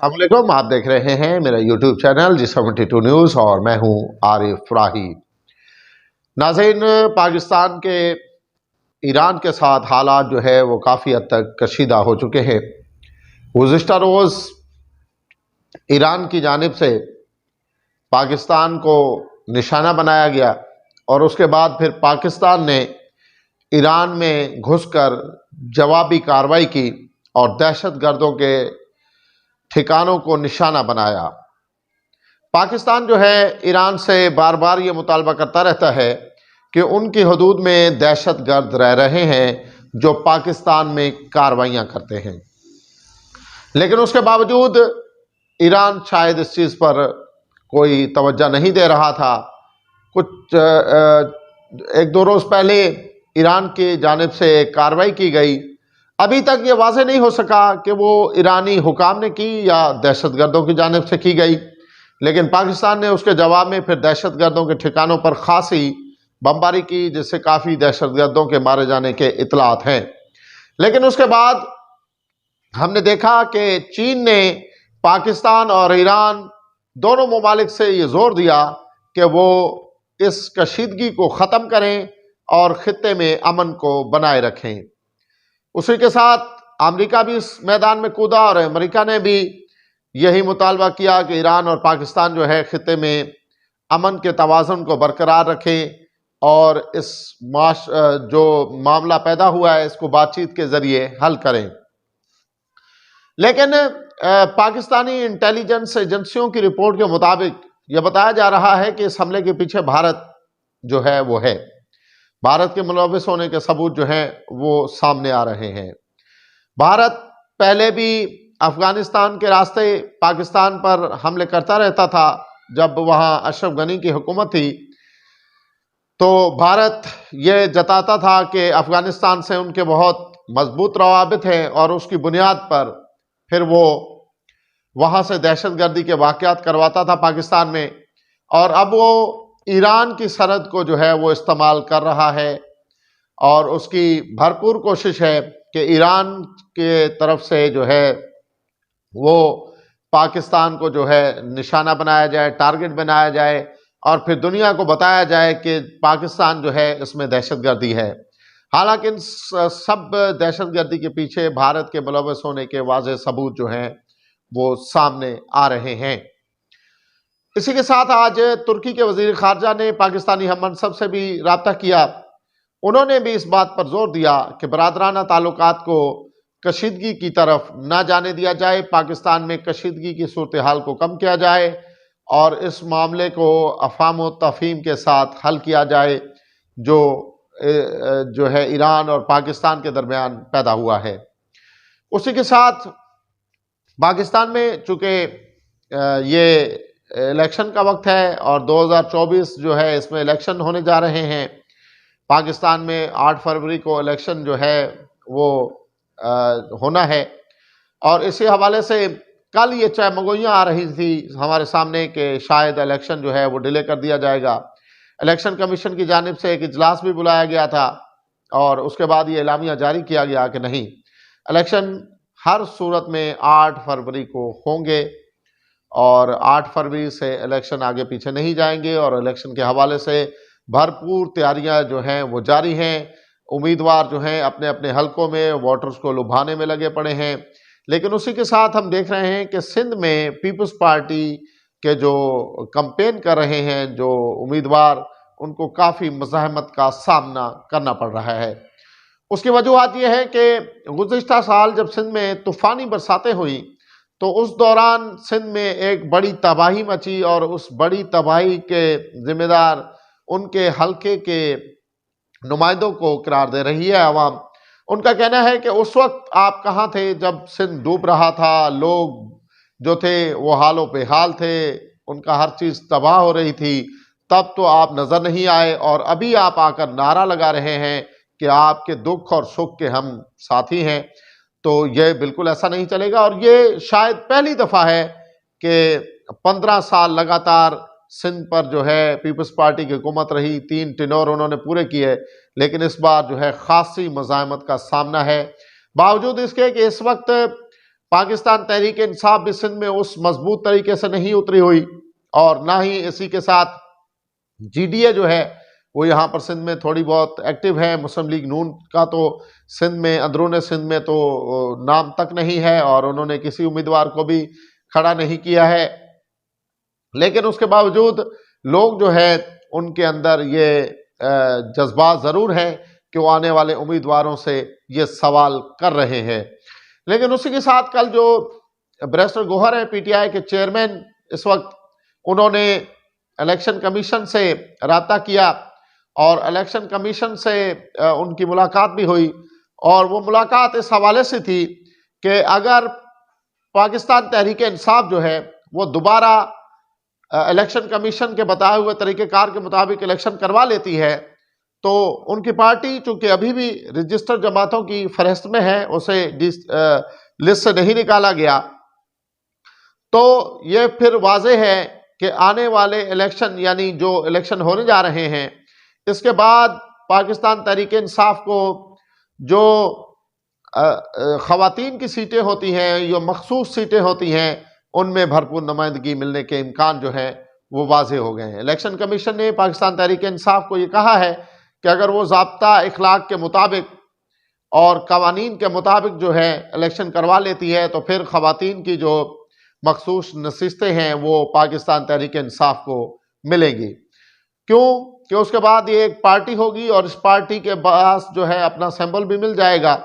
السلام علیکم، آپ دیکھ رہے ہیں میرا یوٹیوب چینل G72 نیوز اور میں ہوں عارف راہی۔ ناظرین، پاکستان کے ایران کے ساتھ حالات جو ہے وہ کافی حد تک کشیدہ ہو چکے ہیں۔ گزشتہ روز ایران کی جانب سے پاکستان کو نشانہ بنایا گیا اور اس کے بعد پھر پاکستان نے ایران میں گھس کر جوابی کارروائی کی اور دہشت گردوں کے ٹھکانوں کو نشانہ بنایا۔ پاکستان جو ہے ایران سے بار بار یہ مطالبہ کرتا رہتا ہے کہ ان کی حدود میں دہشت گرد رہ رہے ہیں جو پاکستان میں کارروائیاں کرتے ہیں، لیکن اس کے باوجود ایران شاید اس چیز پر کوئی توجہ نہیں دے رہا تھا۔ کچھ ایک دو روز پہلے ایران کی جانب سے ایک کارروائی کی گئی۔ ابھی تک یہ واضح نہیں ہو سکا کہ وہ ایرانی حکام نے کی یا دہشت گردوں کی جانب سے کی گئی، لیکن پاکستان نے اس کے جواب میں پھر دہشت گردوں کے ٹھکانوں پر خاصی بمباری کی، جس سے کافی دہشت گردوں کے مارے جانے کے اطلاعات ہیں۔ لیکن اس کے بعد ہم نے دیکھا کہ چین نے پاکستان اور ایران دونوں ممالک سے یہ زور دیا کہ وہ اس کشیدگی کو ختم کریں اور خطے میں امن کو بنائے رکھیں۔ اسی کے ساتھ امریکہ بھی اس میدان میں کودا اور امریکہ نے بھی یہی مطالبہ کیا کہ ایران اور پاکستان جو ہے خطے میں امن کے توازن کو برقرار رکھیں اور اس جو معاملہ پیدا ہوا ہے اس کو بات چیت کے ذریعے حل کریں۔ لیکن پاکستانی انٹیلیجنس ایجنسیوں کی رپورٹ کے مطابق یہ بتایا جا رہا ہے کہ اس حملے کے پیچھے بھارت جو ہے وہ ہے۔ بھارت کے ملوث ہونے کے ثبوت جو ہیں وہ سامنے آ رہے ہیں۔ بھارت پہلے بھی افغانستان کے راستے پاکستان پر حملے کرتا رہتا تھا۔ جب وہاں اشرف غنی کی حکومت تھی تو بھارت یہ جتاتا تھا کہ افغانستان سے ان کے بہت مضبوط روابط ہیں اور اس کی بنیاد پر پھر وہ وہاں سے دہشت گردی کے واقعات کرواتا تھا پاکستان میں، اور اب وہ ایران کی سرحد کو جو ہے وہ استعمال کر رہا ہے اور اس کی بھرپور کوشش ہے کہ ایران کے طرف سے جو ہے وہ پاکستان کو جو ہے نشانہ بنایا جائے، ٹارگٹ بنایا جائے اور پھر دنیا کو بتایا جائے کہ پاکستان جو ہے اس میں دہشت گردی ہے۔ حالانکہ ان سب دہشت گردی کے پیچھے بھارت کے ملوث ہونے کے واضح ثبوت جو ہیں وہ سامنے آ رہے ہیں۔ اسی کے ساتھ آج ترکی کے وزیر خارجہ نے پاکستانی ہم منصب سے بھی رابطہ کیا۔ انہوں نے بھی اس بات پر زور دیا کہ برادرانہ تعلقات کو کشیدگی کی طرف نہ جانے دیا جائے، پاکستان میں کشیدگی کی صورتحال کو کم کیا جائے اور اس معاملے کو افہام و تفہیم کے ساتھ حل کیا جائے جو ہے ایران اور پاکستان کے درمیان پیدا ہوا ہے۔ اسی کے ساتھ پاکستان میں چونکہ یہ الیکشن کا وقت ہے اور 2024 جو ہے اس میں الیکشن ہونے جا رہے ہیں، پاکستان میں 8 فروری کو الیکشن جو ہے وہ ہونا ہے، اور اسی حوالے سے کل یہ چہمگوئیاں آ رہی تھی ہمارے سامنے کہ شاید الیکشن جو ہے وہ ڈیلے کر دیا جائے گا۔ الیکشن کمیشن کی جانب سے ایک اجلاس بھی بلایا گیا تھا اور اس کے بعد یہ اعلامیہ جاری کیا گیا کہ نہیں، الیکشن ہر صورت میں 8 فروری کو ہوں گے اور 8 فروری سے الیکشن آگے پیچھے نہیں جائیں گے، اور الیکشن کے حوالے سے بھرپور تیاریاں جو ہیں وہ جاری ہیں۔ امیدوار جو ہیں اپنے اپنے حلقوں میں ووٹرز کو لبھانے میں لگے پڑے ہیں۔ لیکن اسی کے ساتھ ہم دیکھ رہے ہیں کہ سندھ میں پیپلز پارٹی کے جو کمپین کر رہے ہیں جو امیدوار، ان کو کافی مزاحمت کا سامنا کرنا پڑ رہا ہے۔ اس کی وجوہات یہ ہے کہ گزشتہ سال جب سندھ میں طوفانی برساتیں ہوئیں تو اس دوران سندھ میں ایک بڑی تباہی مچی، اور اس بڑی تباہی کے ذمہ دار ان کے حلقے کے نمائندوں کو قرار دے رہی ہے عوام۔ ان کا کہنا ہے کہ اس وقت آپ کہاں تھے جب سندھ ڈوب رہا تھا، لوگ جو تھے وہ حال و بے حال تھے، ان کا ہر چیز تباہ ہو رہی تھی، تب تو آپ نظر نہیں آئے، اور ابھی آپ آ کر نعرہ لگا رہے ہیں کہ آپ کے دکھ اور سکھ کے ہم ساتھی ہیں۔ تو یہ بالکل ایسا نہیں چلے گا، اور یہ شاید پہلی دفعہ ہے کہ 15 سال لگاتار سندھ پر جو ہے پیپلز پارٹی کی حکومت رہی، 3 ٹینور انہوں نے پورے کیے، لیکن اس بار جو ہے خاصی مزاحمت کا سامنا ہے، باوجود اس کے کہ اس وقت پاکستان تحریک انصاف بھی سندھ میں اس مضبوط طریقے سے نہیں اتری ہوئی، اور نہ ہی اسی کے ساتھ جی ڈی اے جو ہے وہ یہاں پر سندھ میں تھوڑی بہت ایکٹیو ہے۔ مسلم لیگ نون کا تو سندھ میں، اندرون سندھ میں تو نام تک نہیں ہے، اور انہوں نے کسی امیدوار کو بھی کھڑا نہیں کیا ہے، لیکن اس کے باوجود لوگ جو ہے ان کے اندر یہ جذبات ضرور ہیں کہ وہ آنے والے امیدواروں سے یہ سوال کر رہے ہیں۔ لیکن اسی کے ساتھ کل جو بیرسٹر گوہر ہیں پی ٹی آئی کے چیئرمین، اس وقت انہوں نے الیکشن کمیشن سے رابطہ کیا، اور الیکشن کمیشن سے ان کی ملاقات بھی ہوئی، اور وہ ملاقات اس حوالے سے تھی کہ اگر پاکستان تحریک انصاف جو ہے وہ دوبارہ الیکشن کمیشن کے بتائے ہوئے طریقہ کار کے مطابق الیکشن کروا لیتی ہے تو ان کی پارٹی چونکہ ابھی بھی رجسٹر جماعتوں کی فہرست میں ہے، اسے لسٹ سے نہیں نکالا گیا، تو یہ پھر واضح ہے کہ آنے والے الیکشن، یعنی جو الیکشن ہونے جا رہے ہیں، اس کے بعد پاکستان تحریک انصاف کو جو خواتین کی سیٹیں ہوتی ہیں، جو مخصوص سیٹیں ہوتی ہیں، ان میں بھرپور نمائندگی ملنے کے امکان جو ہیں وہ واضح ہو گئے ہیں۔ الیکشن کمیشن نے پاکستان تحریک انصاف کو یہ کہا ہے کہ اگر وہ ضابطہ اخلاق کے مطابق اور قوانین کے مطابق جو ہے الیکشن کروا لیتی ہے تو پھر خواتین کی جو مخصوص نشستیں ہیں وہ پاکستان تحریک انصاف کو ملیں گی۔ کیوں کہ اس کے بعد یہ ایک پارٹی ہوگی، اور اس پارٹی کے پاس جو ہے اپنا سمبل بھی مل جائے گا،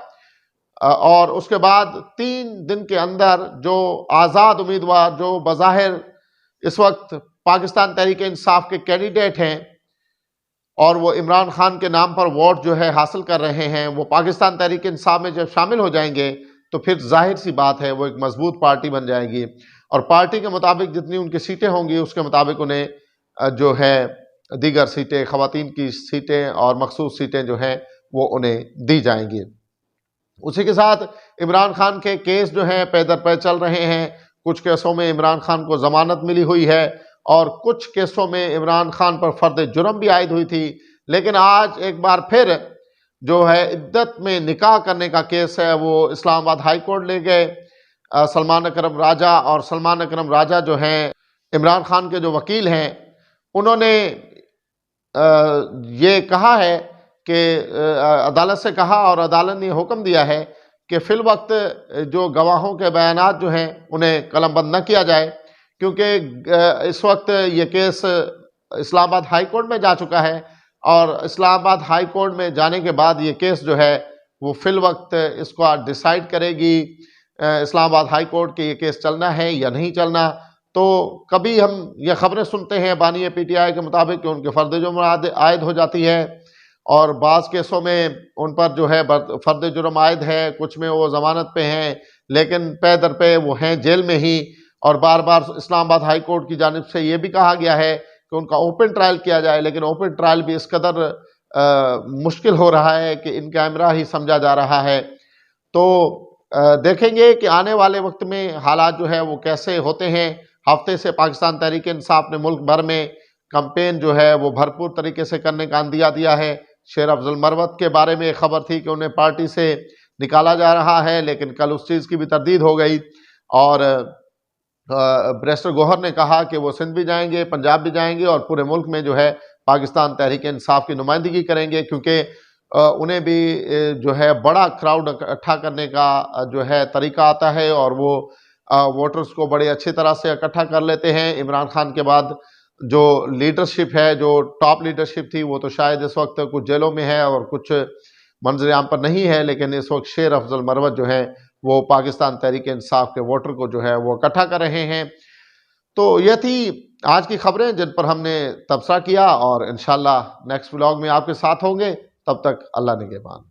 اور اس کے بعد 3 دن کے اندر جو آزاد امیدوار جو بظاہر اس وقت پاکستان تحریک انصاف کے کینڈیڈیٹ ہیں اور وہ عمران خان کے نام پر ووٹ جو ہے حاصل کر رہے ہیں، وہ پاکستان تحریک انصاف میں جب شامل ہو جائیں گے تو پھر ظاہر سی بات ہے وہ ایک مضبوط پارٹی بن جائے گی، اور پارٹی کے مطابق جتنی ان کی سیٹیں ہوں گی اس کے مطابق انہیں جو ہے دیگر سیٹیں، خواتین کی سیٹیں اور مخصوص سیٹیں جو ہیں وہ انہیں دی جائیں گی۔ اسی کے ساتھ عمران خان کے کیس جو ہیں پے در پے چل رہے ہیں۔ کچھ کیسوں میں عمران خان کو ضمانت ملی ہوئی ہے، اور کچھ کیسوں میں عمران خان پر فرد جرم بھی عائد ہوئی تھی، لیکن آج ایک بار پھر جو ہے عدت میں نکاح کرنے کا کیس ہے وہ اسلام آباد ہائی کورٹ لے گئے سلمان اکرم راجہ، اور سلمان اکرم راجہ جو ہیں عمران خان کے جو وکیل ہیں، انہوں نے یہ کہا ہے کہ عدالت سے کہا، اور عدالت نے حکم دیا ہے کہ فی الوقت جو گواہوں کے بیانات جو ہیں انہیں قلم بند نہ کیا جائے، کیونکہ اس وقت یہ کیس اسلام آباد ہائی کورٹ میں جا چکا ہے، اور اسلام آباد ہائی کورٹ میں جانے کے بعد یہ کیس جو ہے وہ فی الوقت اس کو ڈیسائیڈ کرے گی اسلام آباد ہائی کورٹ کہ یہ کیس چلنا ہے یا نہیں چلنا۔ تو کبھی ہم یہ خبریں سنتے ہیں بانی پی ٹی آئی کے مطابق کہ ان کے فرد جرم عائد ہو جاتی ہے، اور بعض کیسوں میں ان پر جو ہے فرد جرم عائد ہے، کچھ میں وہ ضمانت پہ ہیں لیکن پے در پے وہ ہیں جیل میں ہی، اور بار بار اسلام آباد ہائی کورٹ کی جانب سے یہ بھی کہا گیا ہے کہ ان کا اوپن ٹرائل کیا جائے، لیکن اوپن ٹرائل بھی اس قدر مشکل ہو رہا ہے کہ ان کا امرا ہی سمجھا جا رہا ہے۔ تو دیکھیں گے کہ آنے والے وقت میں حالات جو ہے وہ کیسے ہوتے ہیں۔ ہفتے سے پاکستان تحریک انصاف نے ملک بھر میں کمپین جو ہے وہ بھرپور طریقے سے کرنے کا عندیہ دیا ہے۔ شیر افضل مروت کے بارے میں ایک خبر تھی کہ انہیں پارٹی سے نکالا جا رہا ہے، لیکن کل اس چیز کی بھی تردید ہو گئی، اور بیرسٹر گوہر نے کہا کہ وہ سندھ بھی جائیں گے، پنجاب بھی جائیں گے، اور پورے ملک میں جو ہے پاکستان تحریک انصاف کی نمائندگی کریں گے، کیونکہ انہیں بھی جو ہے بڑا کراؤڈ اکٹھا کرنے کا جو ہے طریقہ آتا ہے، اور وہ ووٹرز کو بڑے اچھی طرح سے اکٹھا کر لیتے ہیں۔ عمران خان کے بعد جو لیڈرشپ ہے، جو ٹاپ لیڈرشپ تھی، وہ تو شاید اس وقت کچھ جیلوں میں ہے اور کچھ منظر عام پر نہیں ہے، لیکن اس وقت شیر افضل مروت جو ہیں وہ پاکستان تحریک انصاف کے ووٹر کو جو ہے وہ اکٹھا کر رہے ہیں۔ تو یہ تھی آج کی خبریں جن پر ہم نے تبصرہ کیا، اور انشاءاللہ نیکسٹ ولاگ میں آپ کے ساتھ ہوں گے۔ تب تک اللہ نگہبان۔